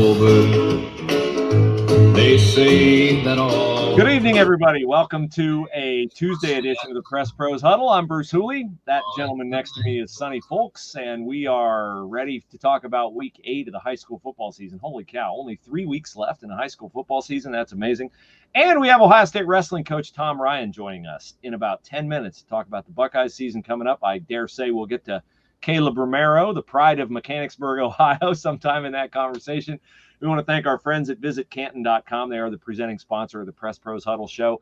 over. They say that all. Good evening, everybody. Welcome to a Tuesday edition of the Press Pros Huddle. I'm Bruce Hooley. That gentleman next to me is Sonny Folks, and we are ready to talk about Week 8 of the high school football season. Holy cow, only 3 weeks left in the high school football season. That's amazing. And we have Ohio State wrestling coach Tom Ryan joining us in about 10 minutes to talk about the Buckeyes season coming up. I dare say we'll get to Caleb Romero, the pride of Mechanicsburg, Ohio, sometime in that conversation. We want to thank our friends at visitcanton.com. They are the presenting sponsor of the Press Pros Huddle show.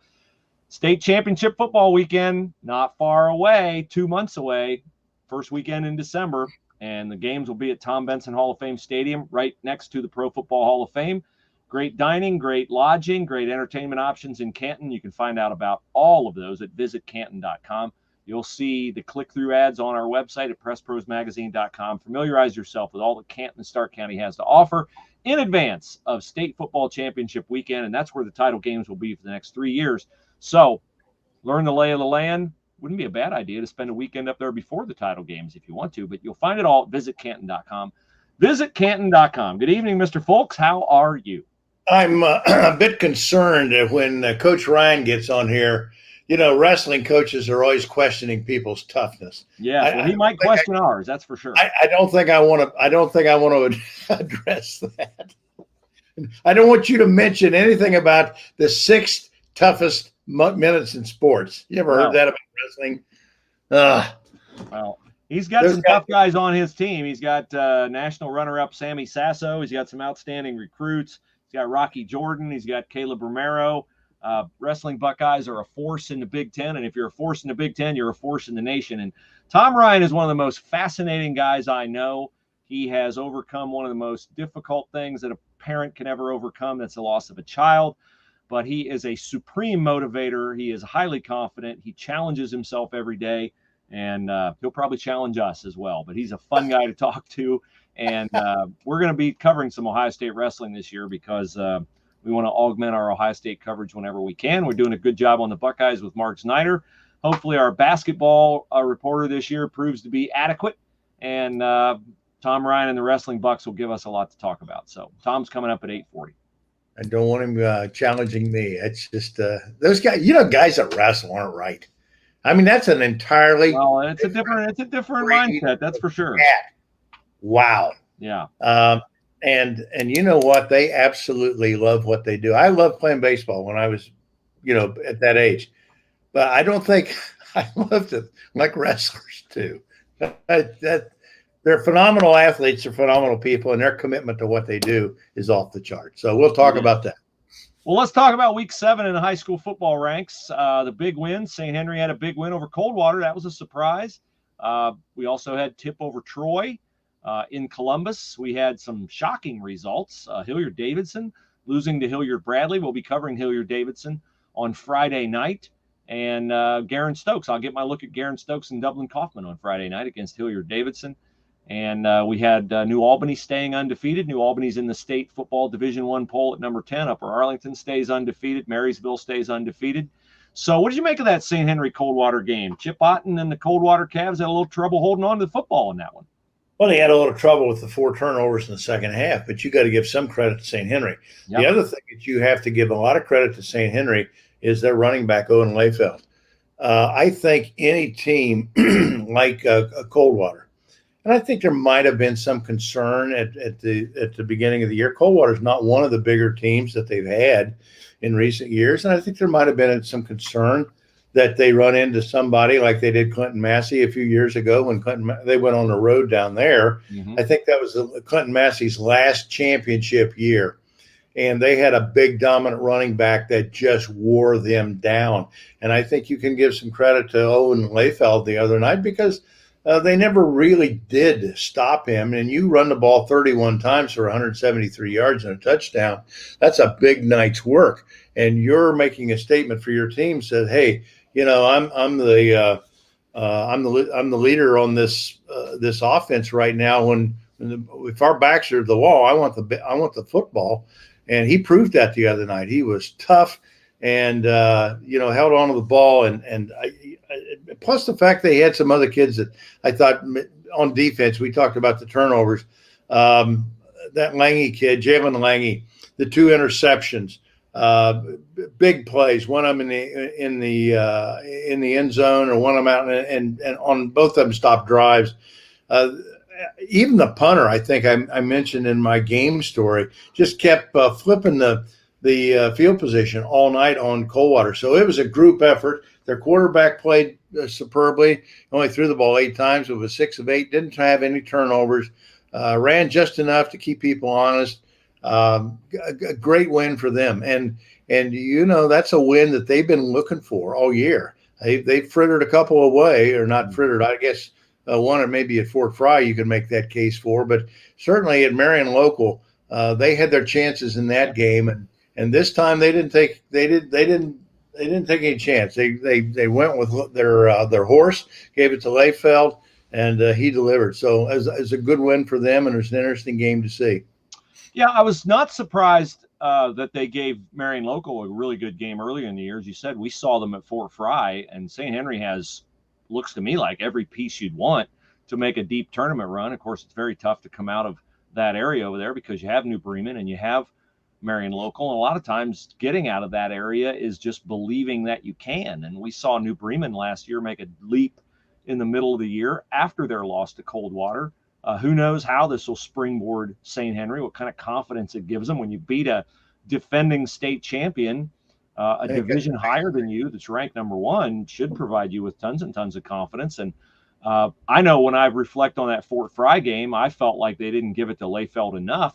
State championship football weekend, not far away, 2 months away, first weekend in December. And the games will be at Tom Benson Hall of Fame Stadium, right next to the Pro Football Hall of Fame. Great dining, great lodging, great entertainment options in Canton. You can find out about all of those at visitcanton.com. You'll see the click-through ads on our website at pressprosmagazine.com. Familiarize yourself with all that Canton and Stark County has to offer in advance of state football championship weekend, and that's where the title games will be for the next 3 years. So learn the lay of the land. Wouldn't be a bad idea to spend a weekend up there before the title games if you want to, but you'll find it all at visitcanton.com. Visitcanton.com. Good evening, Mr. Folks. How are you? I'm a bit concerned when Coach Ryan gets on here. You know, wrestling coaches are always questioning people's toughness. Yeah, well, he might question ours. That's for sure. I don't think I want to. I don't think I want to address that. I don't want you to mention anything about the 6th toughest minutes in sports. You ever heard that about wrestling? Well, he's got some tough guys on his team. He's got national runner-up Sammy Sasso. He's got some outstanding recruits. He's got Rocky Jordan. He's got Caleb Romero. Wrestling Buckeyes are a force in the Big Ten, and if you're a force in the Big Ten, you're a force in the nation. And Tom Ryan is one of the most fascinating guys I know. He has overcome one of the most difficult things that a parent can ever overcome. That's the loss of a child. But he is a supreme motivator. He is highly confident. He challenges himself every day, and he'll probably challenge us as well. But he's a fun guy to talk to, and we're going to be covering some Ohio State wrestling this year because we want to augment our Ohio State coverage whenever we can. We're doing a good job on the Buckeyes with Mark Snyder. Hopefully our basketball reporter this year proves to be adequate, and Tom Ryan and the Wrestling Bucks will give us a lot to talk about. So Tom's coming up at 8:40. I don't want him challenging me. It's just those guys. You know, guys that wrestle aren't right. I mean, that's an entirely it's a different mindset. That's for sure. Wow. Yeah. And you know what? They absolutely love what they do. I loved playing baseball when I was, at that age. But I don't think I loved it like wrestlers do. They're phenomenal athletes. They're phenomenal people, and their commitment to what they do is off the chart. So we'll talk about that. Well, let's talk about Week 7 in the high school football ranks. The big win. St. Henry had a big win over Coldwater. That was a surprise. We also had Tip over Troy. In Columbus, we had some shocking results. Hilliard-Davidson losing to Hilliard-Bradley. We'll be covering Hilliard-Davidson on Friday night. And Garen Stokes. I'll get my look at Garen Stokes and Dublin Kaufman on Friday night against Hilliard-Davidson. And we had New Albany staying undefeated. New Albany's in the state football Division I poll at number 10. Upper Arlington stays undefeated. Marysville stays undefeated. So what did you make of that St. Henry-Coldwater game? Chip Otten and the Coldwater Cavs had a little trouble holding on to the football in that one. Well, he had a little trouble with the 4 turnovers in the second half, but you got to give some credit to St. Henry. Yep. The other thing that you have to give a lot of credit to St. Henry is their running back, Owen Layfeld. I think any team like Coldwater, and I think there might have been some concern at the beginning of the year. Coldwater is not one of the bigger teams that they've had in recent years, and I think there might have been some concern that they run into somebody like they did Clinton Massey a few years ago when they went on the road down there. Mm-hmm. I think that was Clinton Massey's last championship year. And they had a big dominant running back that just wore them down. And I think you can give some credit to Owen Layfeld the other night because they never really did stop him. And you run the ball 31 times for 173 yards and a touchdown. That's a big night's work. And you're making a statement for your team said, hey, I'm the leader on this offense right now. If our backs are to the wall, I want the football, and he proved that the other night. He was tough and held on to the ball, and plus the fact they had some other kids that I thought on defense. We talked about the turnovers. that Lange kid, Jalen Lange, the 2 interceptions, big plays. One of them in the end zone, or one of them out, and on both of them stopped drives. Even the punter, I think I mentioned in my game story, just kept flipping the field position all night on Coldwater. So it was a group effort. Their quarterback played superbly. Only threw the ball 8 times. It was 6 of 8. Didn't have any turnovers. Ran just enough to keep people honest. A great win for them. And that's a win that they've been looking for all year. They frittered a couple away, or not frittered, I guess. One, or maybe at Fort Fry, you could make that case for, but certainly at Marion Local, they had their chances in that game, and this time they didn't take any chance. They went with their horse, gave it to Layfeld, and he delivered. So it's a good win for them, and it's an interesting game to see. Yeah, I was not surprised that they gave Marion Local a really good game earlier in the year. As you said, we saw them at Fort Fry, and St. Henry looks to me like every piece you'd want to make a deep tournament run. Of course, it's very tough to come out of that area over there because you have New Bremen and you have Marion Local. And a lot of times getting out of that area is just believing that you can. And we saw New Bremen last year make a leap in the middle of the year after their loss to Coldwater. Who knows how this will springboard St. Henry, what kind of confidence it gives them when you beat a defending state champion. A division higher than you that's ranked number 1 should provide you with tons and tons of confidence. And I know when I reflect on that Fort Fry game, I felt like they didn't give it to Layfeld enough.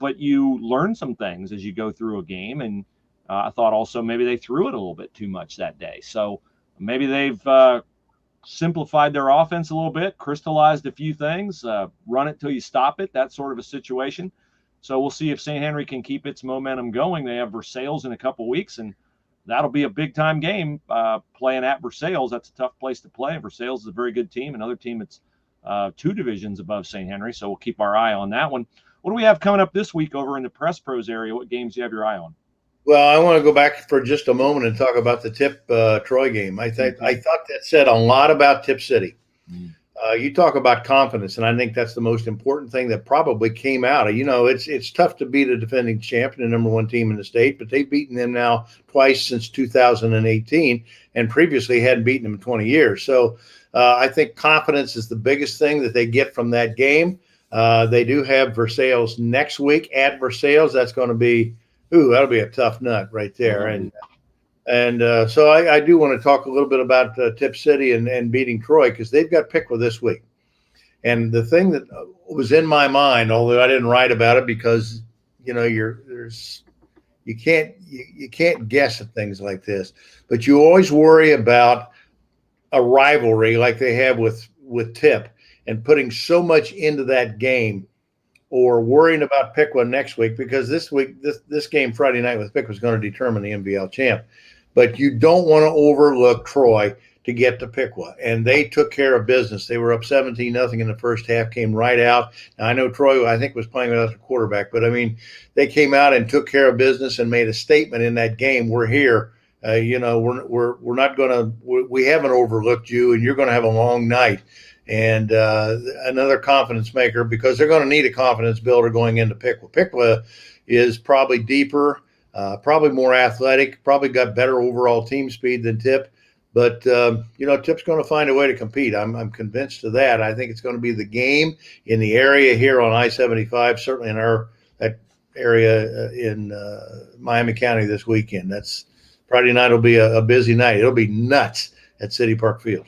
But you learn some things as you go through a game. And I thought also maybe they threw it a little bit too much that day. So maybe they've simplified their offense a little bit, crystallized a few things, run it till you stop it, that sort of a situation. So we'll see if St. Henry can keep its momentum going. They have Versailles in a couple weeks, and that'll be a big-time game playing at Versailles. That's a tough place to play. Versailles is a very good team, another team that's 2 divisions above St. Henry, so we'll keep our eye on that one. What do we have coming up this week over in the Press Pros area? What games do you have your eye on? Well, I want to go back for just a moment and talk about the Tip Troy game. I thought that said a lot about Tip City. You talk about confidence, and I think that's the most important thing that probably came out. It's tough to beat a defending champion, the number 1 team in the state, but they've beaten them now twice since 2018, and previously hadn't beaten them in 20 years. So I think confidence is the biggest thing that they get from that game. They do have Versailles next week at Versailles. That's going to be, that'll be a tough nut right there. And so I do want to talk a little bit about Tip City and beating Troy, because they've got Piqua this week. And the thing that was in my mind, although I didn't write about it because you can't guess at things like this, but you always worry about a rivalry like they have with Tip and putting so much into that game, or worrying about Piqua next week, because this game Friday night with Piqua is going to determine the MVL champ. But you don't want to overlook Troy to get to Piqua. And they took care of business. They were up 17-0 in the first half, came right out. Now, I know Troy, I think, was playing without a quarterback, but I mean, they came out and took care of business and made a statement in that game. We're here. We're not going to, we haven't overlooked you, and you're going to have a long night. And another confidence maker, because they're going to need a confidence builder going into Piqua. Piqua is probably deeper, probably more athletic, probably got better overall team speed than Tip. But, Tip's going to find a way to compete. I'm convinced of that. I think it's going to be the game in the area here on I-75, certainly in that area in Miami County this weekend. That's Friday night will be a busy night. It'll be nuts at City Park Field.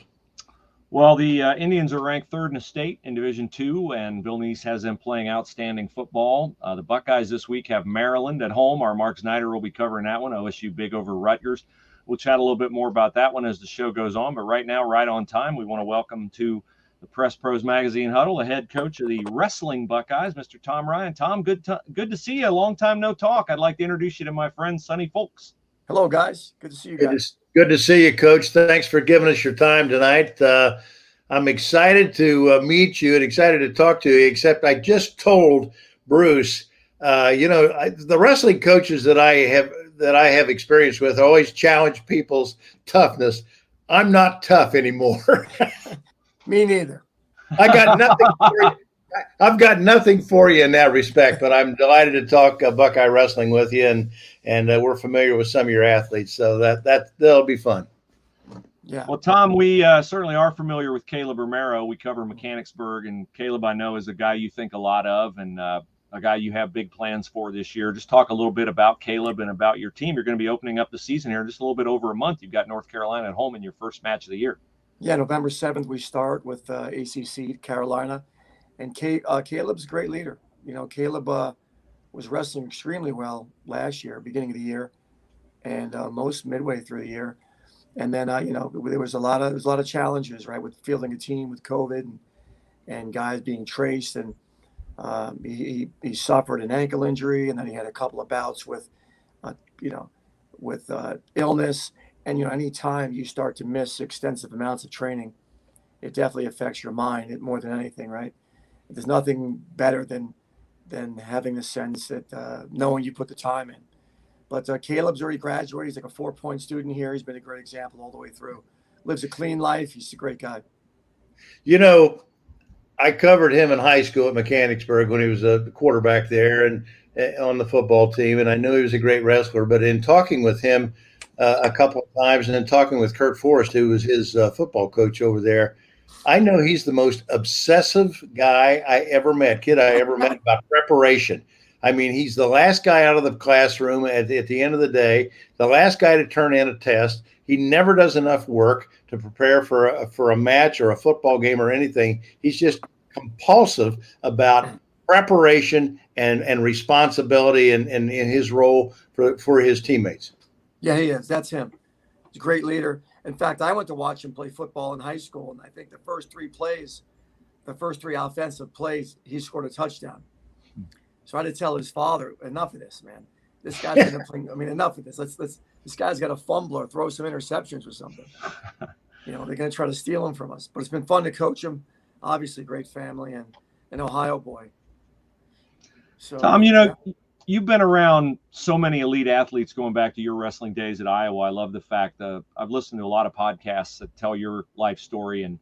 Well, the Indians are ranked 3rd in the state in Division II, and Bill Neese has them playing outstanding football. The Buckeyes this week have Maryland at home. Our Mark Snyder will be covering that one. OSU big over Rutgers. We'll chat a little bit more about that one as the show goes on. But right now, right on time, we want to welcome to the Press Pros Magazine Huddle the head coach of the wrestling Buckeyes, Mr. Tom Ryan. Tom, good to see you. A long time no talk. I'd like to introduce you to my friend Sonny Folks. Hello, guys. Good to see you guys. Good to see you, Coach. Thanks for giving us your time tonight. I'm excited to meet you and excited to talk to you, except I just told Bruce, the wrestling coaches that I have experience with always challenge people's toughness. I'm not tough anymore. Me neither. I got I've got nothing for you in that respect, but I'm delighted to talk Buckeye wrestling with you, and we're familiar with some of your athletes, so that'll be fun. Yeah. Well, Tom, we certainly are familiar with Caleb Romero. We cover Mechanicsburg, and Caleb, I know, is a guy you think a lot of, and a guy you have big plans for this year. Just talk a little bit about Caleb and about your team. You're going to be opening up the season here in just a little bit over a month. You've got North Carolina at home in your first match of the year. Yeah, November 7th we start with ACC Carolina, and Caleb's a great leader. Caleb was wrestling extremely well last year, beginning of the year, and most midway through the year. And then there was a lot of challenges, right, with fielding a team with COVID and guys being traced, and he suffered an ankle injury, and then he had a couple of bouts with illness. And any time you start to miss extensive amounts of training, it definitely affects your mind more than anything, right? There's nothing better than having the sense that knowing you put the time in. But Caleb's already graduated. He's like a 4-point student here. He's been a great example all the way through. Lives a clean life. He's a great guy. I covered him in high school at Mechanicsburg when he was a quarterback there and on the football team, and I knew he was a great wrestler. But in talking with him a couple of times, and then talking with Kurt Forrest, who was his football coach over there, I know he's the most obsessive guy I ever met about preparation. I mean, he's the last guy out of the classroom at the end of the day, the last guy to turn in a test. He never does enough work to prepare for a match or a football game or anything. He's just compulsive about preparation and responsibility in his role for his teammates. Yeah, he is. That's him. He's a great leader. In fact, I went to watch him play football in high school, and I think the first three offensive plays, he scored a touchdown. So I had to tell his father, enough of this, man. This guy's going to play. I mean, enough of this. This guy's got to fumble or throw some interceptions or something. They're going to try to steal him from us. But it's been fun to coach him. Obviously, great family and an Ohio boy. So, Tom, you've been around so many elite athletes going back to your wrestling days at Iowa. I love the fact that I've listened to a lot of podcasts that tell your life story. And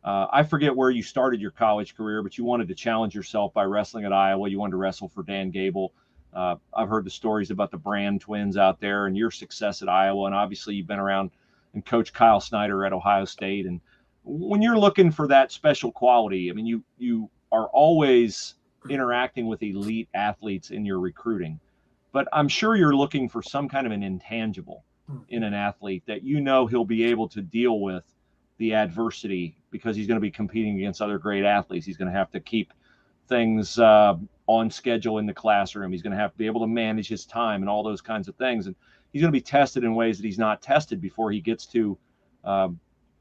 I forget where you started your college career, but you wanted to challenge yourself by wrestling at Iowa. You wanted to wrestle for Dan Gable. I've heard the stories about the Brand twins out there and your success at Iowa. And obviously you've been around and coached Kyle Snyder at Ohio State. And when you're looking for that special quality, I mean, you are always interacting with elite athletes in your recruiting, but I'm sure you're looking for some kind of an intangible in an athlete that he'll be able to deal with the adversity, because he's going to be competing against other great athletes. He's going to have to keep things on schedule in the classroom. He's going to have to be able to manage his time and all those kinds of things. And he's going to be tested in ways that he's not tested before he gets to a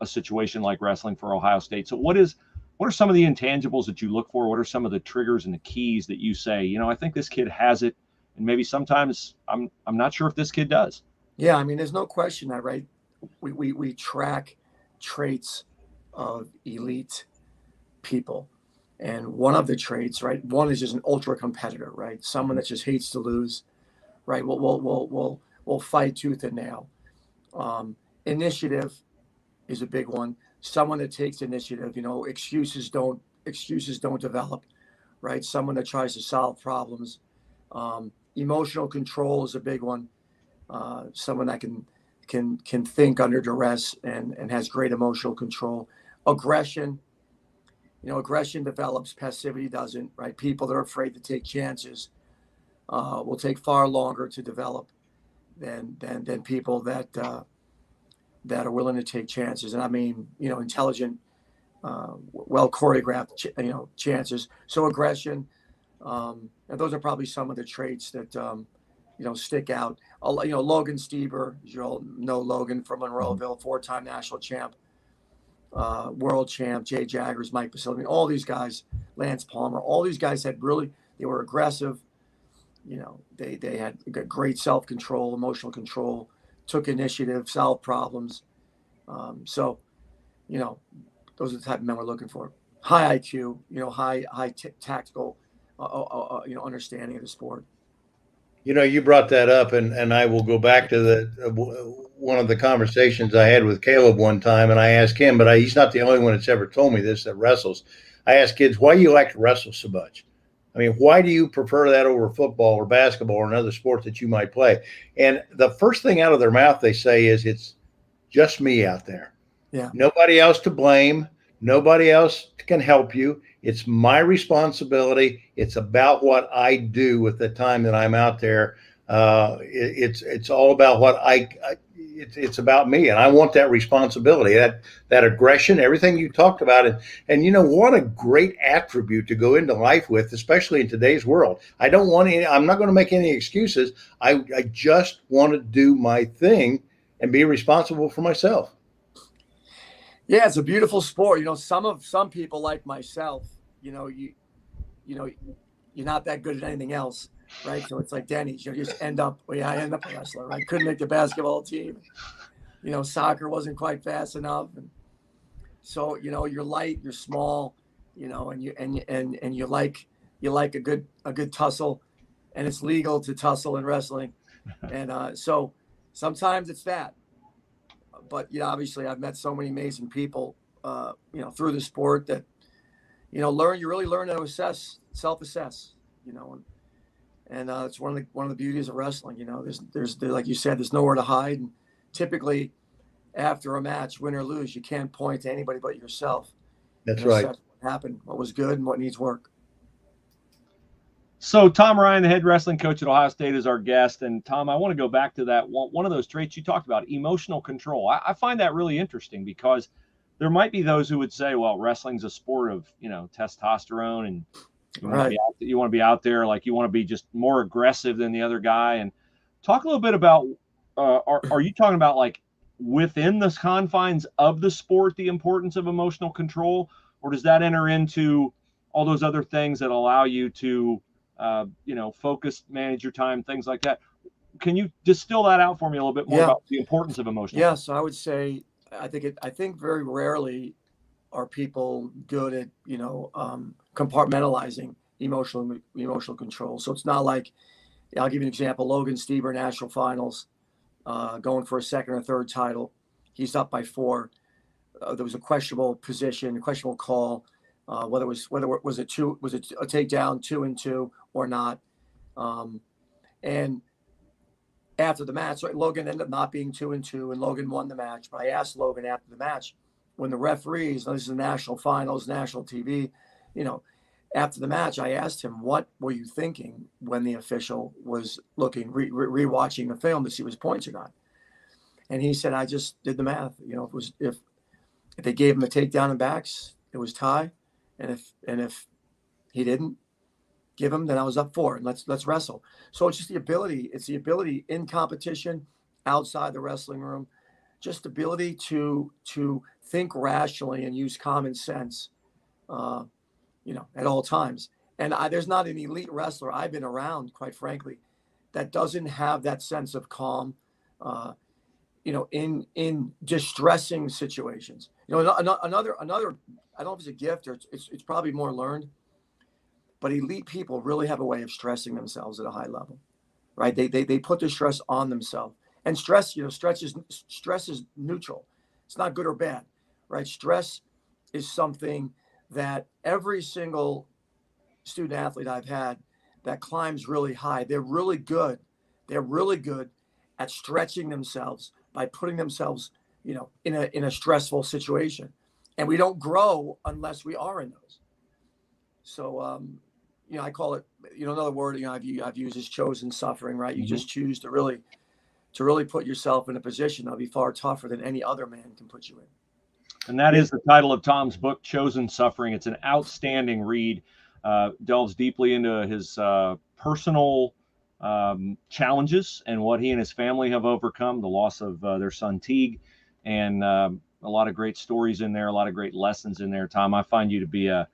situation like wrestling for Ohio State. So what are some of the intangibles that you look for? What are some of the triggers and the keys that you say, I think this kid has it, and maybe sometimes I'm not sure if this kid does? Yeah, I mean, there's no question that, right? We track traits of elite people, and one of the traits, right? One is just an ultra competitor, right? Someone that just hates to lose, right? We'll fight tooth and nail. Initiative is a big one. Someone that takes initiative. Excuses don't develop, right? Someone that tries to solve problems. Emotional control is a big one. Someone that can think under duress and has great emotional control. Aggression. Aggression develops, passivity doesn't, right? People that are afraid to take chances will take far longer to develop than people that are willing to take chances. And I mean, intelligent, well choreographed, chances. So aggression, and those are probably some of the traits that stick out. Logan Stieber, you all know Logan from Monroeville, 4-time national champ, world champ, Jay Jaggers, Mike Basil. I mean, all these guys, Lance Palmer, all these guys they were aggressive. They had great self-control, emotional control, took initiative, solved problems. So those are the type of men we're looking for. High IQ, high tactical, understanding of the sport. You brought that up, and I will go back to one of the conversations I had with Caleb one time, and I asked him, but he's not the only one that's ever told me this that wrestles. I ask kids, why do you like to wrestle so much? I mean, why do you prefer that over football or basketball or another sport that you might play? And the first thing out of their mouth they say is, it's just me out there. Yeah. Nobody else to blame. Nobody else can help you. It's my responsibility. It's about what I do with the time that I'm out there. It's all about what it's about me, and I want that responsibility, that aggression, everything you talked about. And you know what a great attribute to go into life with, especially in today's world. I'm not going to make any excuses. I just want to do my thing and be responsible for myself. Yeah, it's a beautiful sport. Some people like myself, you're not that good at anything else, right? So it's like Denny's, you just end up a wrestler, right? Couldn't make the basketball team. Soccer wasn't quite fast enough. And so, you're light, you're small, and you like a good tussle, and it's legal to tussle in wrestling. And so sometimes it's that. But obviously I've met so many amazing people, through the sport that, you really learn to self-assess, and it's one of the beauties of wrestling. There's like you said, there's nowhere to hide. And typically after a match, win or lose, you can't point to anybody but yourself. That's right. What happened, what was good, and what needs work. So Tom Ryan, the head wrestling coach at Ohio State, is our guest. And Tom, I want to go back to that one of those traits you talked about, emotional control. I find that really interesting, because there might be those who would say, well, wrestling's a sport of, testosterone, and you want to be out there, like you want to be just more aggressive than the other guy. And talk a little bit about, are you talking about like within the confines of the sport, the importance of emotional control, or does that enter into all those other things that allow you to focus, manage your time, things like that? Can you distill that out for me a little bit more about the importance of emotional? Yes, so I would say, I think very rarely are people good at, compartmentalizing emotional control. So it's not like, I'll give you an example. Logan Stieber, national finals, going for a second or third title. He's up by 4. There was a questionable position, a questionable call. Whether it was a takedown 2-2 or not. And after the match, right, Logan ended up not being 2-2, and Logan won the match. But I asked Logan after the match, when the referees, this is the national finals, national TV, after the match, I asked him, what were you thinking when the official was looking, rewatching the film to see what his points are on? And he said, I just did the math. If they gave him a takedown and backs, it was tie. And if he didn't give him, then I was up 4, and let's wrestle. So it's just the ability in competition, outside the wrestling room, just the ability to think rationally and use common sense, at all times. And there's not an elite wrestler I've been around, quite frankly, that doesn't have that sense of calm, in distressing situations. Another, I don't know if it's a gift or it's probably more learned, but elite people really have a way of stressing themselves at a high level, right? They put the stress on themselves, and stress is neutral. It's not good or bad, right? Stress is something that every single student athlete I've had that climbs really high, they're really good at stretching themselves by putting themselves, in a stressful situation. And we don't grow unless we are in those. So, I call it, another word, I've used is chosen suffering, right? You just choose to really put yourself in a position that'll be far tougher than any other man can put you in. And that is the title of Tom's book, Chosen Suffering. It's an outstanding read, delves deeply into his personal challenges and what he and his family have overcome, the loss of their son Teague, and a lot of great stories in there, a lot of great lessons in there. Tom, I find you to be a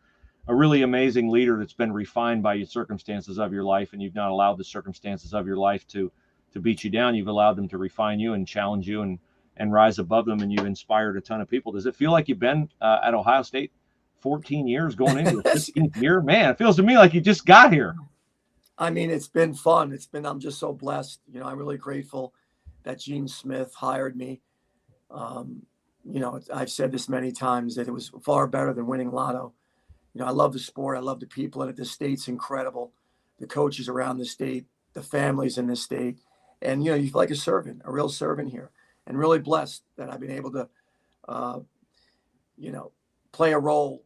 really amazing leader that's been refined by your circumstances of your life, and you've not allowed the circumstances of your life to beat you down. You've allowed them to refine you and challenge you and rise above them, and you've inspired a ton of people. Does it feel like you've been at Ohio State 14 years going into the 15th year? Man, it feels to me like you just got here. I mean, it's been fun. I'm just so blessed. I'm really grateful that Gene Smith hired me. I've said this many times that it was far better than winning lotto. I love the sport. I love the people in it. The state's incredible. The coaches around the state, the families in the state. And, you feel like a servant, a real servant here, and really blessed that I've been able to, play a role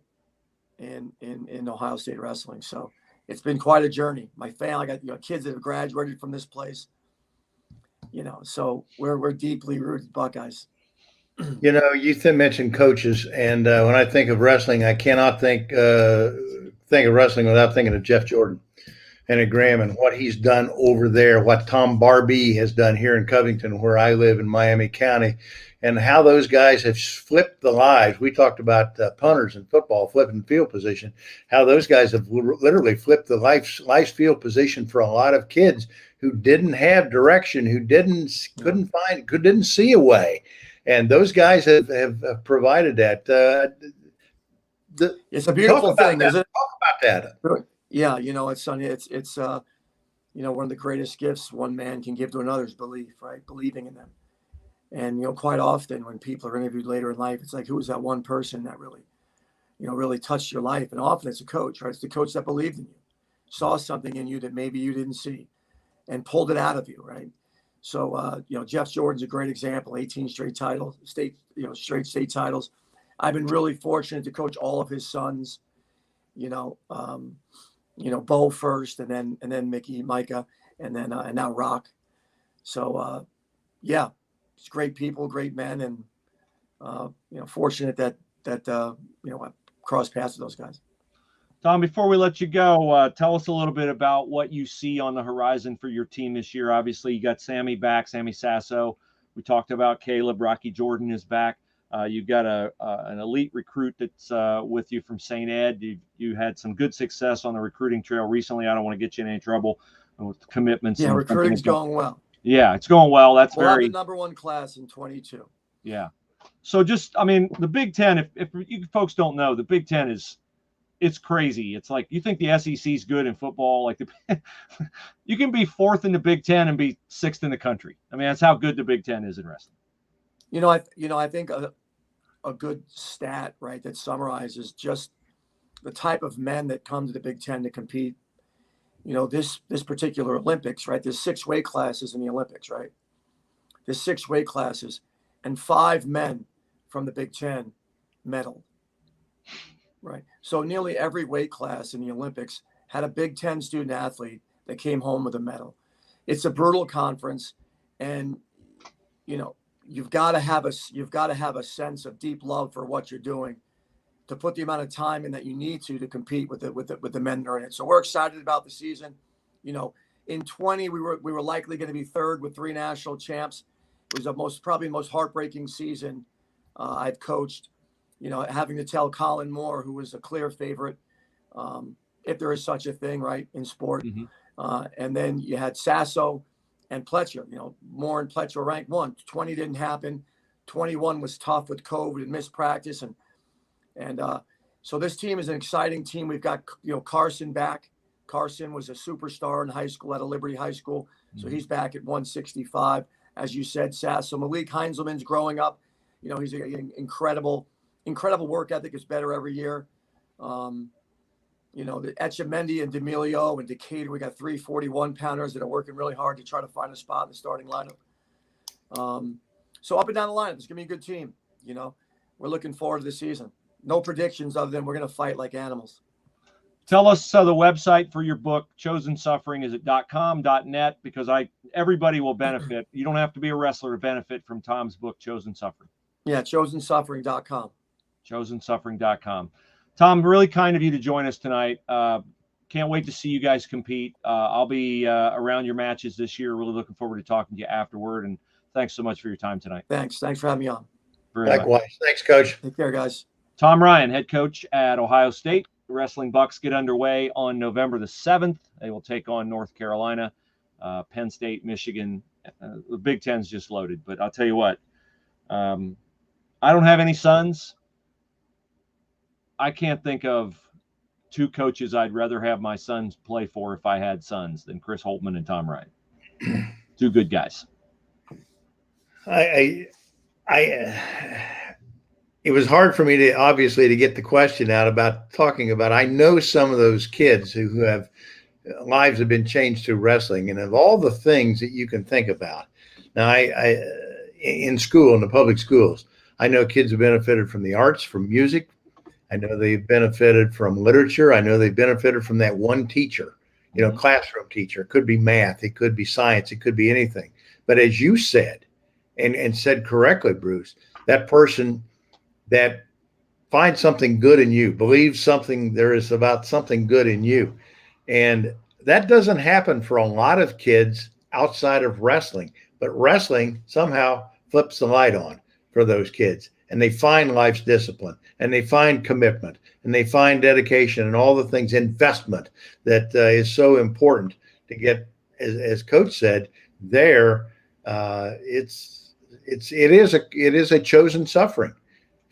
in Ohio State wrestling. So it's been quite a journey. My family, I got, kids that have graduated from this place, so we're deeply rooted Buckeyes. You mentioned coaches, and when I think of wrestling, I cannot think of wrestling without thinking of Jeff Jordan and Graham and what he's done over there, what Tom Barbee has done here in Covington, where I live in Miami County, and how those guys have flipped the lives. We talked about punters in football flipping field position, how those guys have literally flipped the life field position for a lot of kids who didn't have direction, who didn't see a way. And those guys have provided that. It's a beautiful thing, isn't it? Talk about that. Yeah, it's Sonny. It's one of the greatest gifts one man can give to another is belief, right? Believing in them. And quite often when people are interviewed later in life, it's like, who was that one person that really touched your life? And often it's a coach, right? It's the coach that believed in you, saw something in you that maybe you didn't see, and pulled it out of you, right? So, Jeff Jordan's a great example, 18 straight titles, straight state titles. I've been really fortunate to coach all of his sons, Bo first, and then Mickey, Micah, and then and now Rock. So, it's great people, great men, and, fortunate that I crossed paths with those guys. Tom, before we let you go, tell us a little bit about what you see on the horizon for your team this year. Obviously, you got Sammy back, Sammy Sasso. We talked about Caleb. Rocky Jordan is back. You've got an elite recruit that's with you from St. Ed. You had some good success on the recruiting trail recently. I don't want to get you in any trouble with commitments. Yeah, recruiting's going well. Yeah, it's going well. We'll have the number one class in 22. Yeah. So the Big Ten, if you folks don't know, the Big Ten it's crazy. It's like, you think the SEC is good in football. Like you can be fourth in the Big Ten and be sixth in the country. That's how good the Big Ten is in wrestling. I think a good stat, right, that summarizes just the type of men that come to the Big Ten to compete. This particular Olympics, right? There's 6 weight classes in the Olympics, right? There's 6 weight classes, and 5 men from the Big Ten medaled. Right. So nearly every weight class in the Olympics had a Big Ten student athlete that came home with a medal. It's a brutal conference, and you've got to have a sense of deep love for what you're doing to put the amount of time in that you need to compete with the men that are in it. So we're excited about the season. In 20 we were likely going to be third with 3 national champs. It was probably the most heartbreaking season I've coached. Having to tell Colin Moore, who was a clear favorite, if there is such a thing, right, in sport. Mm-hmm. And then you had Sasso and Pletcher. Moore and Pletcher were ranked 1. 20 didn't happen. 21 was tough with COVID and missed practice. And so this team is an exciting team. We've got, Carson back. Carson was a superstar in high school at a Liberty High School. Mm-hmm. So he's back at 165. As you said, Sasso. Malik Heinzelman's growing up. He's an incredible work ethic. Is better every year. The Etchemendy and D'Amelio and Decatur, we got 3 41-pounders that are working really hard to try to find a spot in the starting lineup. So up and down the lineup, it's going to be a good team. We're looking forward to the season. No predictions other than we're going to fight like animals. Tell us the website for your book, Chosen Suffering. Is it .com, .net? Because everybody will benefit. You don't have to be a wrestler to benefit from Tom's book, Chosen Suffering. Yeah, chosensuffering.com. chosensuffering.com. Tom, really kind of you to join us tonight. Can't wait to see you guys compete. I'll be around your matches this year. Really looking forward to talking to you afterward. And thanks so much for your time tonight. Thanks for having me on. Likewise. Thanks, Coach. Take care, guys. Tom Ryan, head coach at Ohio State. The Wrestling Bucks get underway on November the 7th. They will take on North Carolina, Penn State, Michigan. The Big Ten's just loaded. But I'll tell you what, I don't have any sons. I can't think of 2 coaches I'd rather have my sons play for if I had sons than Chris Holtman and Tom Ryan. 2 good guys. it was hard for me to obviously to get the question out about talking about. I know some of those kids who have lives have been changed through wrestling, and of all the things that you can think about. Now, I in school, in the public schools, I know kids have benefited from the arts, from music. I know they've benefited from literature. I know they've benefited from that one teacher, classroom teacher. It could be math, it could be science, it could be anything. But as you said, and said correctly, Bruce, that person that finds something good in you, believes something there is about something good in you. And that doesn't happen for a lot of kids outside of wrestling, but wrestling somehow flips the light on for those kids. And they find life's discipline, and they find commitment, and they find dedication, and all the things, investment that is so important to get, as Coach said, there. It is a chosen suffering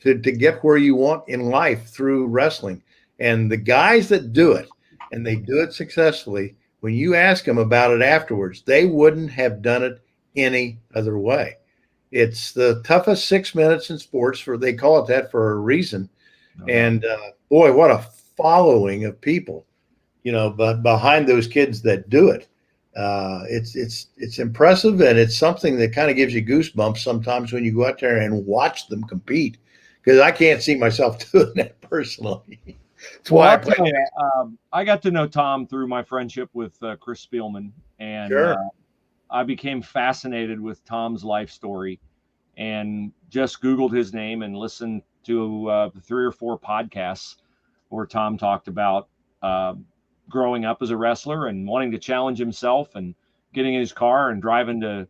to get where you want in life through wrestling. And the guys that do it, and they do it successfully, when you ask them about it afterwards, they wouldn't have done it any other way. It's the toughest 6 minutes in sports, they call it that for a reason. And boy, what a following of people, but behind those kids that do it. It's impressive, and it's something that kind of gives you goosebumps sometimes when you go out there and watch them compete, because I can't see myself doing that personally. That's why I'll tell you, I got to know Tom through my friendship with Chris Spielman, and I became fascinated with Tom's life story, and just Googled his name and listened to 3 or 4 podcasts where Tom talked about growing up as a wrestler and wanting to challenge himself, and getting in his car and driving to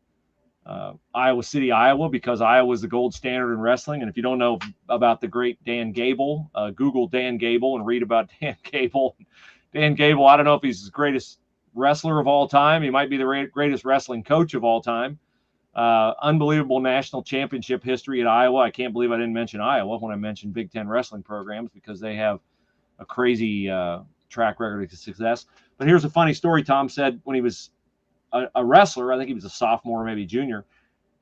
Iowa City, Iowa, because Iowa is the gold standard in wrestling. And if you don't know about the great Dan Gable, Google Dan Gable and read about Dan Gable. Dan Gable, I don't know if he's the greatest wrestler of all time. He might be the greatest wrestling coach of all time. Unbelievable national championship history at Iowa. I can't believe I didn't mention Iowa when I mentioned Big Ten wrestling programs, because they have a crazy track record of success. But here's a funny story. Tom said when he was a wrestler, I think he was a sophomore, maybe junior,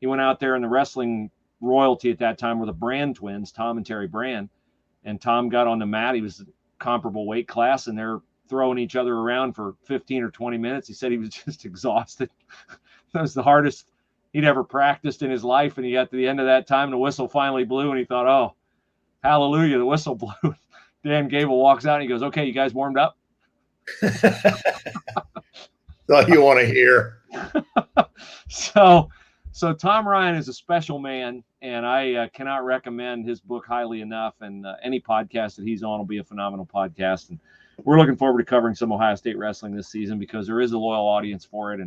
he went out there, in the wrestling royalty at that time were the Brand twins, Tom and Terry Brand. And Tom got on the mat. He was a comparable weight class, and they're throwing each other around for 15 or 20 minutes. He said he was just exhausted. That was the hardest he'd ever practiced in his life. And he got to the end of that time, the whistle finally blew, and he thought, oh, hallelujah, the whistle blew. Dan Gable walks out and he goes, okay, you guys warmed up? That's all you want to hear. So Tom Ryan is a special man, and I cannot recommend his book highly enough. And any podcast that he's on will be a phenomenal podcast. And we're looking forward to covering some Ohio State wrestling this season, because there is a loyal audience for it.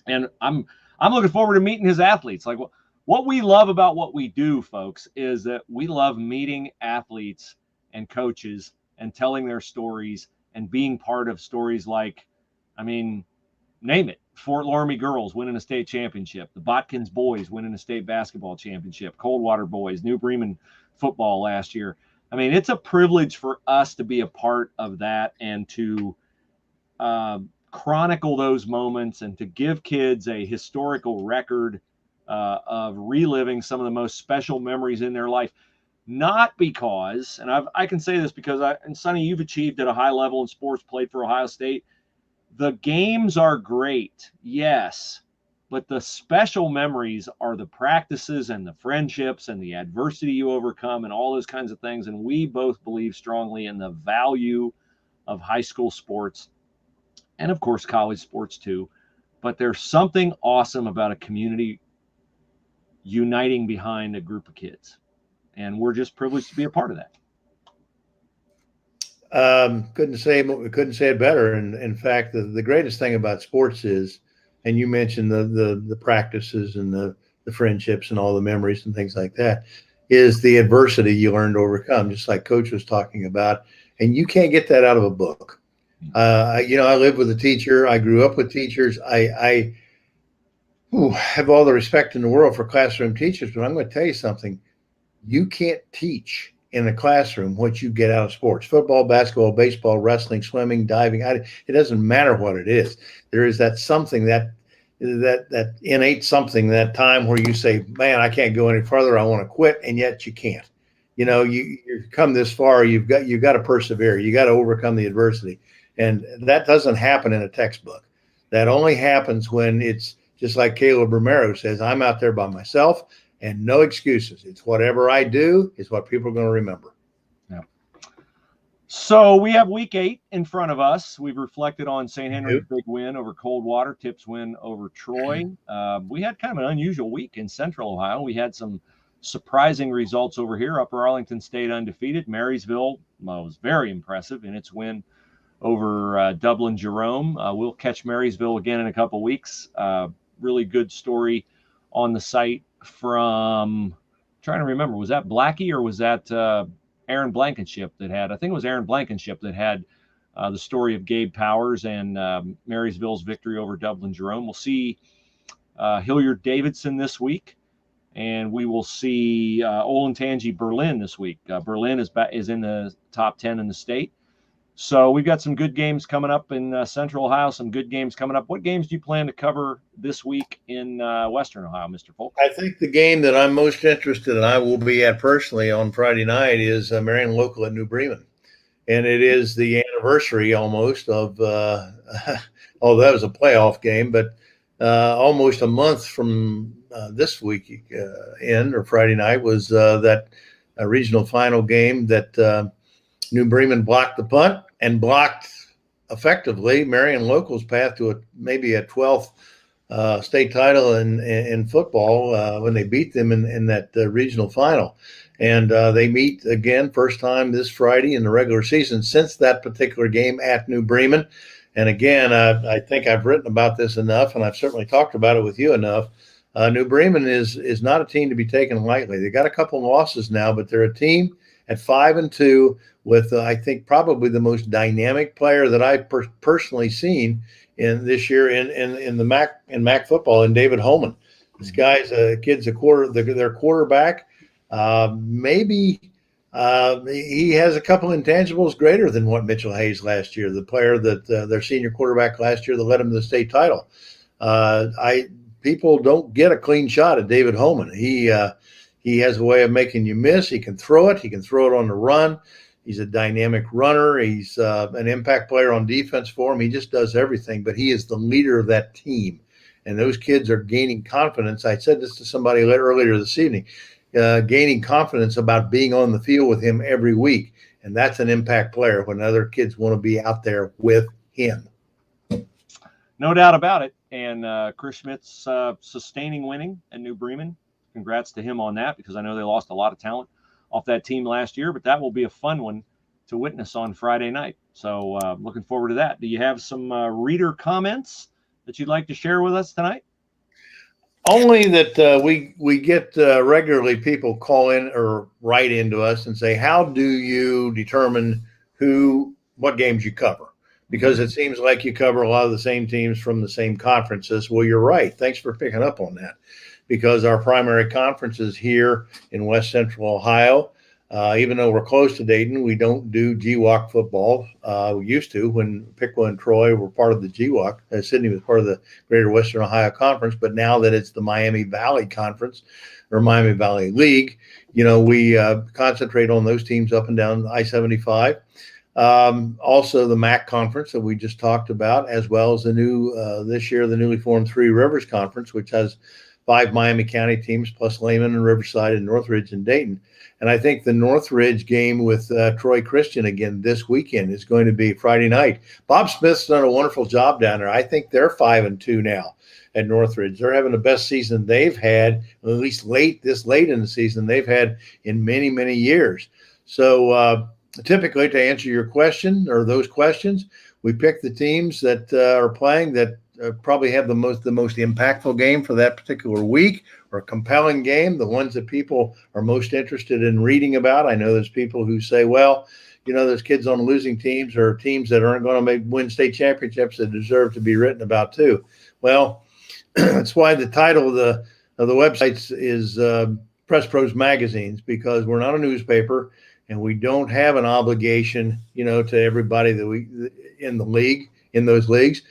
And I'm looking forward to meeting his athletes. Like, what we love about what we do, folks, is that we love meeting athletes and coaches and telling their stories and being part of stories like, name it, Fort Loramie girls winning a state championship, the Botkins boys winning a state basketball championship, Coldwater boys, New Bremen football last year. It's a privilege for us to be a part of that, and to chronicle those moments, and to give kids a historical record of reliving some of the most special memories in their life. Not because, and I can say this because and Sonny, you've achieved at a high level in sports, played for Ohio State. The games are great, yes, but the special memories are the practices and the friendships and the adversity you overcome and all those kinds of things. And we both believe strongly in the value of high school sports, and of course college sports too. But there's something awesome about a community uniting behind a group of kids. And we're just privileged to be a part of that. Couldn't say it better. And in fact, the greatest thing about sports is, and you mentioned the practices and the friendships and all the memories and things like that, is the adversity you learn to overcome, just like Coach was talking about. And you can't get that out of a book. I live with a teacher. I grew up with teachers. I have all the respect in the world for classroom teachers, but I'm going to tell you something. You can't teach in a classroom what you get out of sports: football, basketball, baseball, wrestling, swimming, diving. It doesn't matter what it is. There is that something, that innate something, that time where you say, man, I can't go any further. I want to quit. And yet you can't. you come this far, you've got to persevere. You got to overcome the adversity. And that doesn't happen in a textbook. That only happens when it's just like Caleb Romero says, I'm out there by myself and no excuses. It's whatever I do is what people are going to remember. Yeah. So we have week 8 in front of us. We've reflected on St. Henry's big win over Coldwater, Tips win over Troy. We had kind of an unusual week in Central Ohio. We had some surprising results over here. Upper Arlington stayed undefeated. Marysville was very impressive in its win over Dublin Jerome. We'll catch Marysville again in a couple weeks. Really good story on the site from, trying to remember, was that Blackie or was that Aaron Blankenship that had, I think it was Aaron Blankenship that had the story of Gabe Powers and Marysville's victory over Dublin Jerome. We'll see Hilliard Davidson this week. And we will see Olentangy Berlin this week. Berlin is in the top 10 in the state. So we've got some good games coming up in Central Ohio, some good games coming up. What games do you plan to cover this week in Western Ohio, Mr. Folk? I think the game that I'm most interested in, I will be at personally on Friday night, is Marion Local at New Bremen. And it is the anniversary almost of, oh, that was a playoff game, but almost a month from this week end or Friday night was that regional final game that New Bremen blocked the punt and blocked effectively Marion Local's path to maybe a 12th state title in football when they beat them in that regional final. And they meet again, first time this Friday in the regular season since that particular game at New Bremen. And again, I think I've written about this enough, and I've certainly talked about it with you enough. New Bremen is not a team to be taken lightly. They got a couple of losses now, but they're a team at 5-2 with I think probably the most dynamic player that I've personally seen in this year in the MAC football, in David Holman. This guy's their quarterback. Maybe he has a couple intangibles greater than what Mitchell Hayes last year, the player that their senior quarterback last year that led him to the state title. People don't get a clean shot at David Holman. He has a way of making you miss. He can throw it. He can throw it on the run. He's a dynamic runner. He's an impact player on defense for him. He just does everything, but he is the leader of that team. And those kids are gaining confidence. I said this to somebody earlier this evening, gaining confidence about being on the field with him every week. And that's an impact player when other kids want to be out there with him. No doubt about it. And Chris Schmidt's sustaining winning at New Bremen. Congrats to him on that, because I know they lost a lot of talent off that team last year, but that will be a fun one to witness on Friday night. So looking forward to that. Do you have some reader comments that you'd like to share with us tonight? Only that we get regularly people call in or write into us and say, how do you determine what games you cover? Because it seems like you cover a lot of the same teams from the same conferences. Well, you're right. Thanks for picking up on that. Because our primary conference is here in West Central Ohio. Even though we're close to Dayton, we don't do GWOC football. We used to when Piqua and Troy were part of the GWOC. Sydney was part of the Greater Western Ohio Conference. But now that it's the Miami Valley Conference or Miami Valley League, we concentrate on those teams up and down I-75. Also the MAC conference that we just talked about, as well as the new this year, the newly formed Three Rivers Conference, which has 5 Miami County teams plus Lehman and Riverside and Northridge and Dayton. And I think the Northridge game with Troy Christian again this weekend is going to be Friday night. Bob Smith's done a wonderful job down there. I think they're 5-2 now at Northridge. They're having the best season they've had, at least this late in the season, they've had in many, many years. So typically, to answer your question or those questions, we pick the teams that are playing that probably have the most impactful game for that particular week, or a compelling game, the ones that people are most interested in reading about. I know there's people who say, well, there's kids on losing teams or teams that aren't going to win state championships that deserve to be written about too. Well, that's why the title of the website is Press Pros Magazines, because we're not a newspaper and we don't have an obligation, to everybody that we in the league, in those leagues.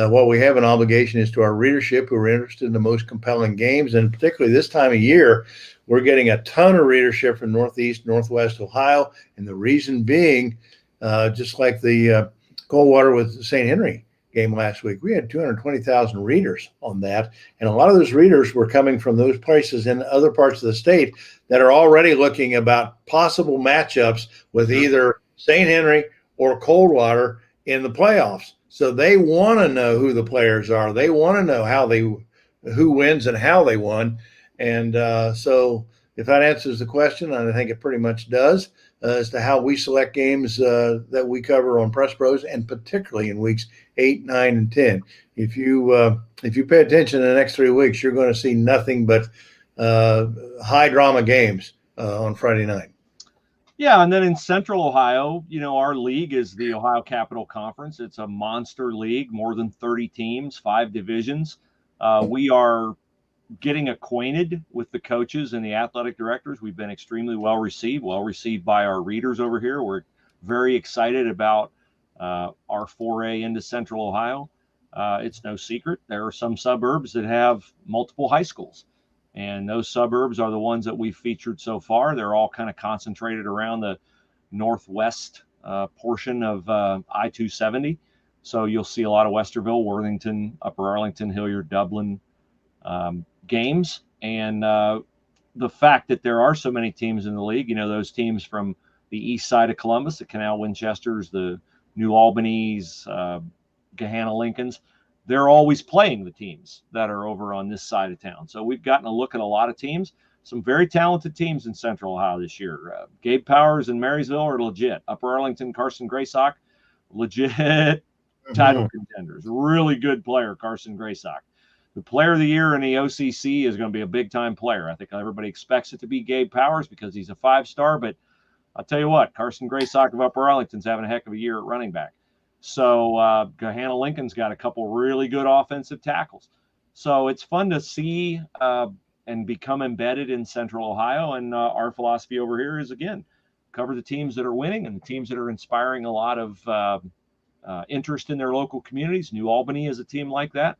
what we have an obligation is to our readership who are interested in the most compelling games. And particularly this time of year, we're getting a ton of readership from Northeast, Northwest Ohio. And the reason being, just like the Coldwater with St. Henry game last week, we had 220,000 readers on that. And a lot of those readers were coming from those places in other parts of the state that are already looking about possible matchups with either St. Henry or Coldwater in the playoffs. So they want to know who the players are. They want to know who wins and how they won. And so if that answers the question, and I think it pretty much does, as to how we select games that we cover on Press Pros, and particularly in weeks 8, 9, and 10. If you pay attention in the next 3 weeks, you're going to see nothing but high drama games on Friday night. Yeah, and then in Central Ohio, our league is the Ohio Capital Conference. It's a monster league, more than 30 teams, 5 divisions. We are getting acquainted with the coaches and the athletic directors. We've been extremely well received by our readers over here. We're very excited about our foray into Central Ohio. It's no secret there are some suburbs that have multiple high schools. And those suburbs are the ones that we've featured so far. They're all kind of concentrated around the northwest portion of I-270. So you'll see a lot of Westerville, Worthington, Upper Arlington, Hilliard, Dublin games. And the fact that there are so many teams in the league, those teams from the east side of Columbus, the Canal Winchesters, the New Albany's, Gahanna Lincolns, they're always playing the teams that are over on this side of town. So we've gotten a look at a lot of teams, some very talented teams in Central Ohio this year. Gabe Powers and Marysville are legit. Upper Arlington, Carson Graysock, legit title contenders. Really good player, Carson Graysock. The player of the year in the OCC is going to be a big-time player. I think everybody expects it to be Gabe Powers because he's a 5-star, but I'll tell you what, Carson Graysock of Upper Arlington's having a heck of a year at running back. So Gahanna Lincoln's got a couple really good offensive tackles. So it's fun to see and become embedded in Central Ohio. And our philosophy over here is, again, cover the teams that are winning and the teams that are inspiring a lot of interest in their local communities. New Albany is a team like that.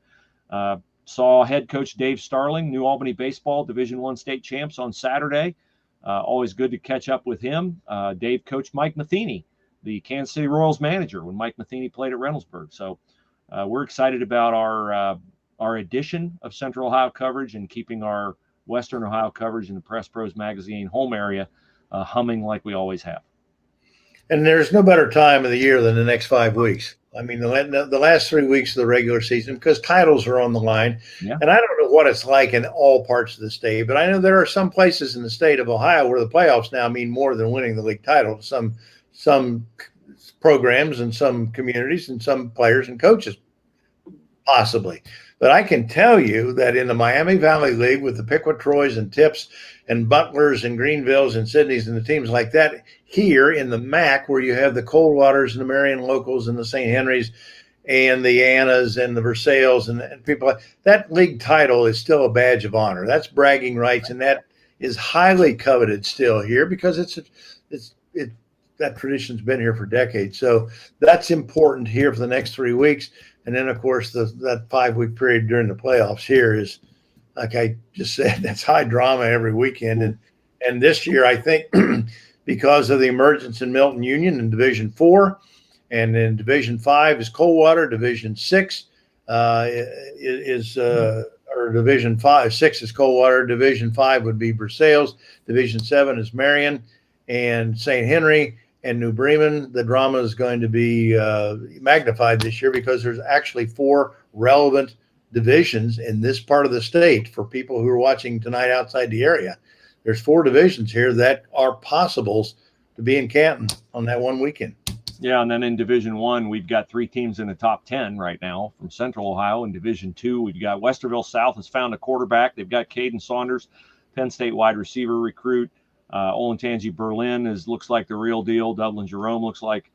Saw head coach Dave Starling, New Albany baseball, Division I state champs on Saturday. Always good to catch up with him. Dave coached Mike Matheny, the Kansas City Royals manager, when Mike Matheny played at Reynoldsburg. So we're excited about our addition of Central Ohio coverage and keeping our Western Ohio coverage in the Press Pros Magazine home area humming like we always have. And there's no better time of the year than the next 5 weeks. I mean, the last 3 weeks of the regular season, because titles are on the line. Yeah. And I don't know what it's like in all parts of the state, but I know there are some places in the state of Ohio where the playoffs now mean more than winning the league title. Some programs and some communities and some players and coaches, possibly. But I can tell you that in the Miami Valley League with the Piqua Troys and Tips and Butlers and Greenvilles and Sydneys and the teams like that, here in the MAC, where you have the Coldwaters and the Marion Locals and the St. Henrys and the Annas and the Versailles and people like that, league title is still a badge of honor. That's bragging rights, and that is highly coveted still here because that tradition's been here for decades. So that's important here for the next 3 weeks. And then, of course, that 5-week period during the playoffs here is, like I just said, that's high drama every weekend. And this year, I think, because of the emergence in Milton Union in Division 4, and in Division 5 is Coldwater, Division 6 or Division 6 is Coldwater, Division 5 would be Versailles, Division 7 is Marion and St. Henry, and New Bremen. The drama is going to be magnified this year because there's actually 4 relevant divisions in this part of the state for people who are watching tonight outside the area. There's 4 divisions here that are possibles to be in Canton on that one weekend. Yeah, and then in Division 1, we've got 3 teams in the top 10 right now from Central Ohio. In Division 2, we've got Westerville South has found a quarterback. They've got Caden Saunders, Penn State wide receiver recruit. Olentangy Berlin looks like the real deal. Dublin Jerome looks like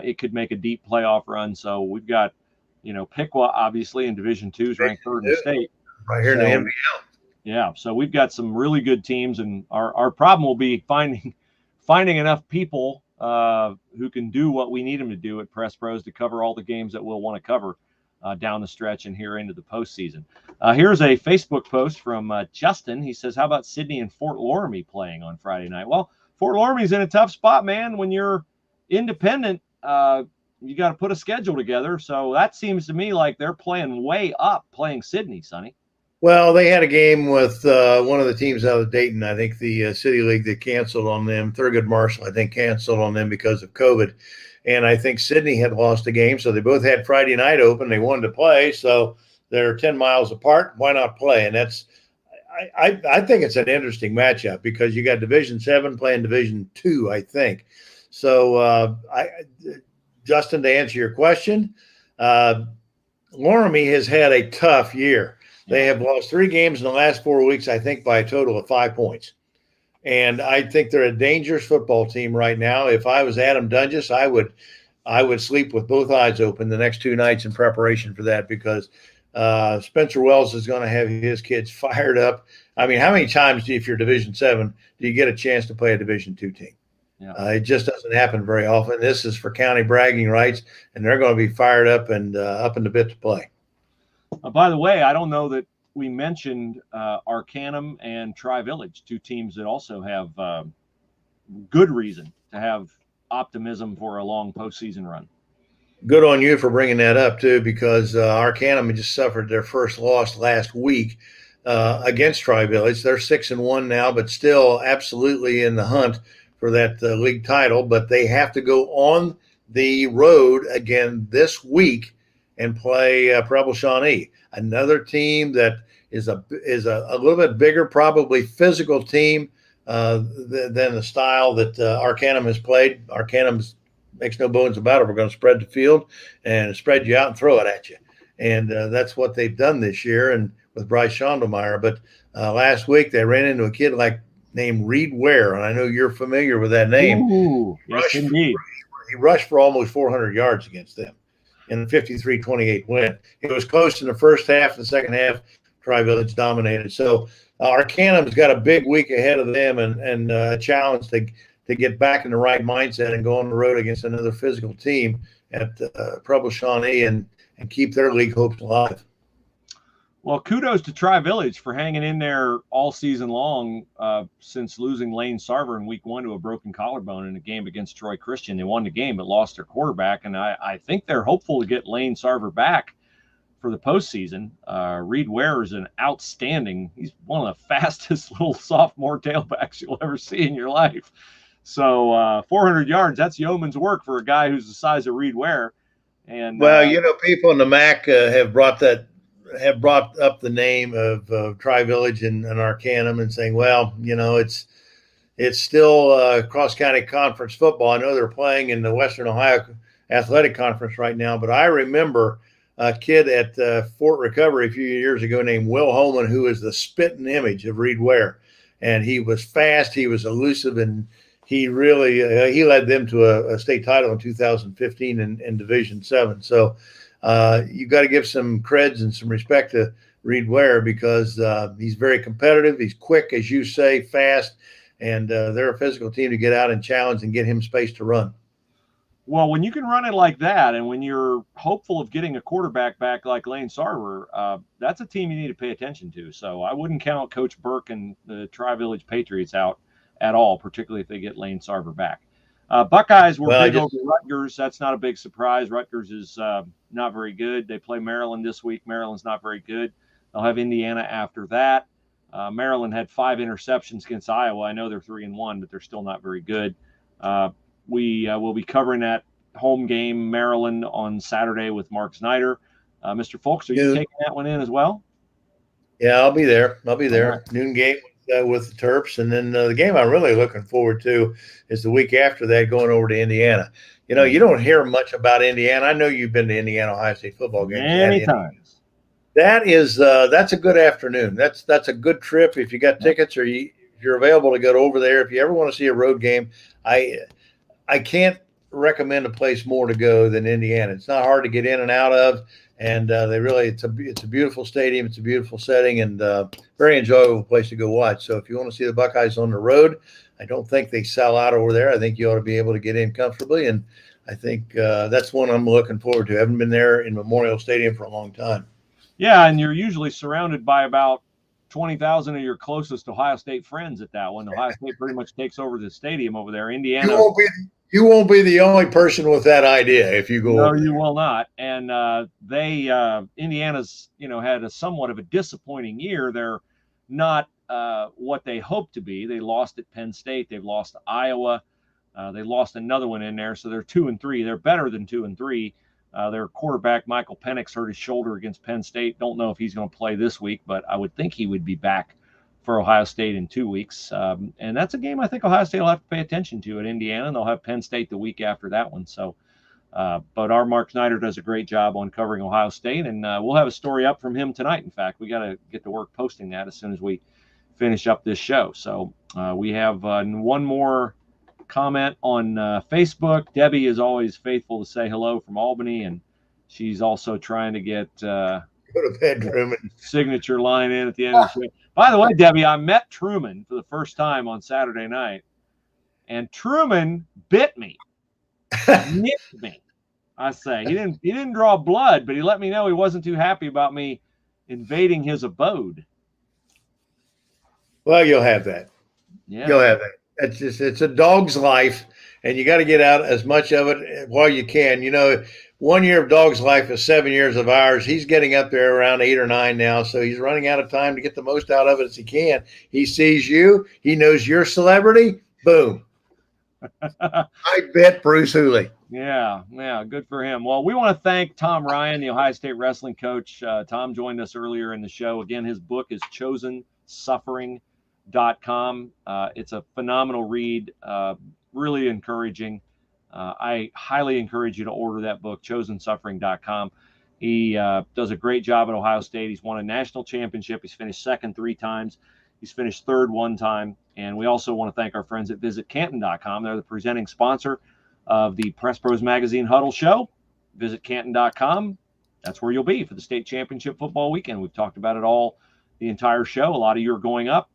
it could make a deep playoff run. So we've got, Piqua obviously in Division 2 is ranked 3rd in the state. Right here in the NBL. Yeah, so we've got some really good teams, and our problem will be finding enough people who can do what we need them to do at Press Pros to cover all the games that we'll want to cover down the stretch and here into the postseason. Here's a Facebook post from Justin. He says, how about Sydney and Fort Loramie playing on Friday night? Well, Fort Loramie's in a tough spot, man. When you're independent, you got to put a schedule together. So that seems to me like they're playing way up, playing Sydney, Sonny. Well, they had a game with one of the teams out of Dayton. I think the City League that canceled on them. Thurgood Marshall, I think, canceled on them because of COVID. And I think Sydney had lost a game. So they both had Friday night open. They wanted to play. So they're 10 miles apart. Why not play? And that's I think it's an interesting matchup because you got Division 7 playing Division 2, I think. So, Justin, to answer your question, Loramie has had a tough year. They have lost 3 games in the last 4 weeks, I think, by a total of 5 points. And I think they're a dangerous football team right now. If I was Adam Dunges, I would sleep with both eyes open the next 2 nights in preparation for that because Spencer Wells is going to have his kids fired up. I mean, how many times, if you're Division 7, do you get a chance to play a Division 2 team? Yeah. It just doesn't happen very often. This is for county bragging rights, and they're going to be fired up and up in the bit to play. By the way, I don't know that we mentioned Arcanum and Tri-Village, 2 teams that also have good reason to have optimism for a long postseason run. Good on you for bringing that up, too, because Arcanum just suffered their first loss last week against Tri-Village. They're 6-1 now, but still absolutely in the hunt for that league title. But they have to go on the road again this week and play Preble Shawnee, another team that is a little bit bigger, probably physical team than the style that Arcanum has played. Arcanum makes no bones about it. We're going to spread the field and spread you out and throw it at you. And that's what they've done this year and with Bryce Schondelmeyer. But last week they ran into a kid named Reed Ware, and I know you're familiar with that name. Ooh, yes, indeed. He rushed for almost 400 yards against them in a 53-28 win. It was close in the first half. The second half, Tri-Village dominated. So Arcanum's got a big week ahead of them and a challenge to get back in the right mindset and go on the road against another physical team at Preble Shawnee and keep their league hopes alive. Well, kudos to Tri-Village for hanging in there all season long since losing Lane Sarver in week 1 to a broken collarbone in a game against Troy Christian. They won the game but lost their quarterback, and I think they're hopeful to get Lane Sarver back for the postseason. Reed Ware is an outstanding – he's one of the fastest little sophomore tailbacks you'll ever see in your life. So 400 yards, that's yeoman's work for a guy who's the size of Reed Ware. And well, people in the MAC have brought up the name of Tri-Village and Arcanum and saying, well, it's still cross-county conference football. I know they're playing in the Western Ohio Athletic Conference right now, but I remember a kid at Fort Recovery a few years ago named Will Holman, who is the spitting image of Reed Ware. And he was fast, he was elusive, and he really he led them to a state title in 2015 in Division 7. So you got to give some creds and some respect to Reed Ware because he's very competitive. He's quick, as you say, fast, and they're a physical team to get out and challenge and get him space to run. Well, when you can run it like that and when you're hopeful of getting a quarterback back like Lane Sarver, that's a team you need to pay attention to. So I wouldn't count Coach Burke and the Tri-Village Patriots out at all, particularly if they get Lane Sarver back. Buckeyes were big over Rutgers. That's not a big surprise. Rutgers is not very good. They play Maryland this week. Maryland's not very good. They'll have Indiana after that. Maryland had 5 interceptions against Iowa. I know they're 3-1, but they're still not very good. We will be covering that home game, Maryland, on Saturday with Mark Snyder. Mr. Folks, are you taking that one in as well? Yeah, I'll be there. Right. Noon game with the Terps. And then the game I'm really looking forward to is the week after that, going over to Indiana. You don't hear much about Indiana. I know you've been to Indiana Ohio State football games many times. That's a good afternoon. That's a good trip if you got tickets or you're available to go over there. If you ever want to see a road game, I can't recommend a place more to go than Indiana. It's not hard to get in and out of, and it's a beautiful stadium. It's a beautiful setting, and very enjoyable place to go watch. So if you want to see the Buckeyes on the road, I don't think they sell out over there. I think you ought to be able to get in comfortably, and I think that's one I'm looking forward to. I haven't been there in Memorial Stadium for a long time. Yeah, and you're usually surrounded by about 20,000 of your closest Ohio State friends at that one. Ohio State pretty much takes over the stadium over there. Indiana. You won't be the only person with that idea if you go. No, over you there. will not. And Indiana's had a somewhat of a disappointing year. They're not what they hoped to be. They lost at Penn State. They've lost to Iowa. They lost another one in there, so they're 2-3. They're better than 2-3. Their quarterback Michael Penix hurt his shoulder against Penn State. Don't know if he's going to play this week, but I would think he would be back for Ohio State in 2 weeks. And that's a game I think Ohio State will have to pay attention to at Indiana, and they'll have Penn State the week after that one. So, but our Mark Snyder does a great job on covering Ohio State, and we'll have a story up from him tonight. In fact, we got to get to work posting that as soon as we finish up this show. So we have one more comment on Facebook. Debbie is always faithful to say hello from Albany, and she's also trying to get Go to bed, Truman. Signature line in at the end of the show. By the way, Debbie, I met Truman for the first time on Saturday night, and Truman bit me, nipped me. I say he didn't draw blood, but he let me know he wasn't too happy about me invading his abode. Well, you'll have that. Yeah, you'll have that. It's a dog's life, and you got to get out as much of it while you can. 1 year of dog's life is 7 years of ours. He's getting up there around 8 or 9 now, so he's running out of time to get the most out of it as he can. He sees you. He knows you're a celebrity. Boom. I bet Bruce Hooley. Yeah, good for him. Well, we want to thank Tom Ryan, the Ohio State wrestling coach. Tom joined us earlier in the show. Again, his book is chosensuffering.com. It's a phenomenal read, really encouraging. I highly encourage you to order that book, chosensuffering.com. He does a great job at Ohio State. He's won a national championship. He's finished second 3 times. He's finished third 1 time. And we also want to thank our friends at visitcanton.com. They're the presenting sponsor of the Press Pros Magazine Huddle show. Visit Canton.com. That's where you'll be for the state championship football weekend. We've talked about it all the entire show. A lot of you are going up.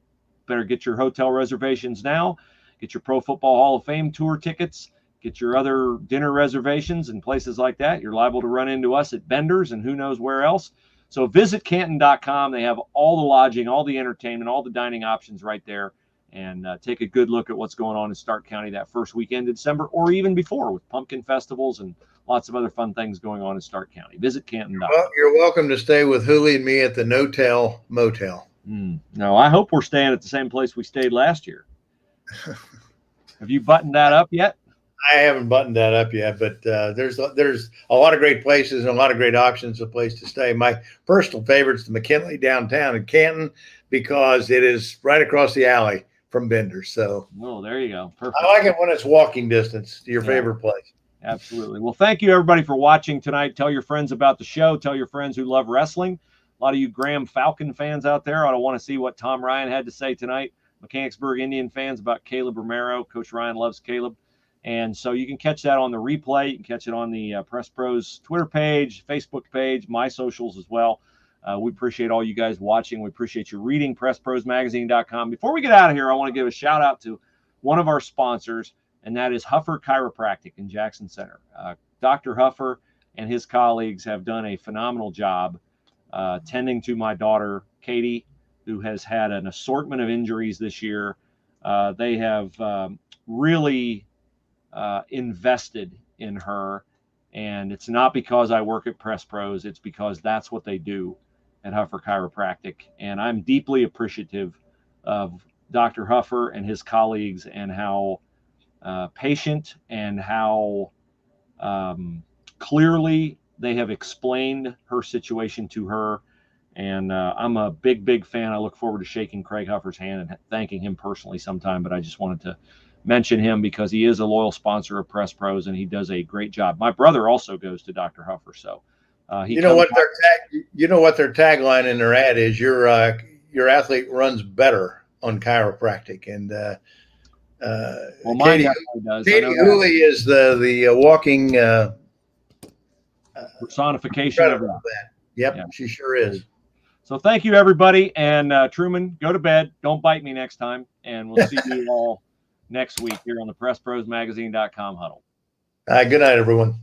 Better get your hotel reservations now. Get your Pro Football Hall of Fame tour tickets. Get your other dinner reservations and places like that. You're liable to run into us at Bender's and who knows where else. So visit Canton.com. They have all the lodging, all the entertainment, all the dining options right there. And take a good look at what's going on in Stark County that first weekend in December, or even before, with pumpkin festivals and lots of other fun things going on in Stark County. Visit Canton.com. Well, you're welcome to stay with Hooley and me at the No-Tell Motel. No, I hope we're staying at the same place we stayed last year. Have you buttoned that up yet? I haven't buttoned that up yet, but there's a lot of great places and a lot of great options of place to stay. My personal favorite is the McKinley downtown in Canton because it is right across the alley from Bender's. So, there you go. Perfect. I like it when it's walking distance to your favorite place. Absolutely. Well, thank you everybody for watching tonight. Tell your friends about the show. Tell your friends who love wrestling. A lot of you Graham Falcon fans out there ought to want to see what Tom Ryan had to say tonight. Mechanicsburg Indian fans about Caleb Romero. Coach Ryan loves Caleb. And so you can catch that on the replay. You can catch it on the Press Pros Twitter page, Facebook page, my socials as well. We appreciate all you guys watching. We appreciate you reading PressProsMagazine.com. Before we get out of here, I want to give a shout out to one of our sponsors, and that is Huffer Chiropractic in Jackson Center. Dr. Huffer and his colleagues have done a phenomenal job tending to my daughter, Katie, who has had an assortment of injuries this year. They have really invested in her, and it's not because I work at Press Pros. It's because that's what they do at Huffer Chiropractic, and I'm deeply appreciative of Dr. Huffer and his colleagues and how patient and how clearly they have explained her situation to her. And I'm a big fan. I look forward to shaking Craig Huffer's hand and thanking him personally sometime, but I just wanted to mention him because he is a loyal sponsor of Press Pros and he does a great job. My brother also goes to Dr. Huffer, so you know what their tagline in their ad is: your athlete runs better on chiropractic. And well, mine does. Katie Hooley is the walking personification of that. Yep, yeah. She sure is. So thank you, everybody. And Truman, go to bed. Don't bite me next time. And we'll see you all next week here on the PressProsMagazine.com Huddle. Good night, everyone.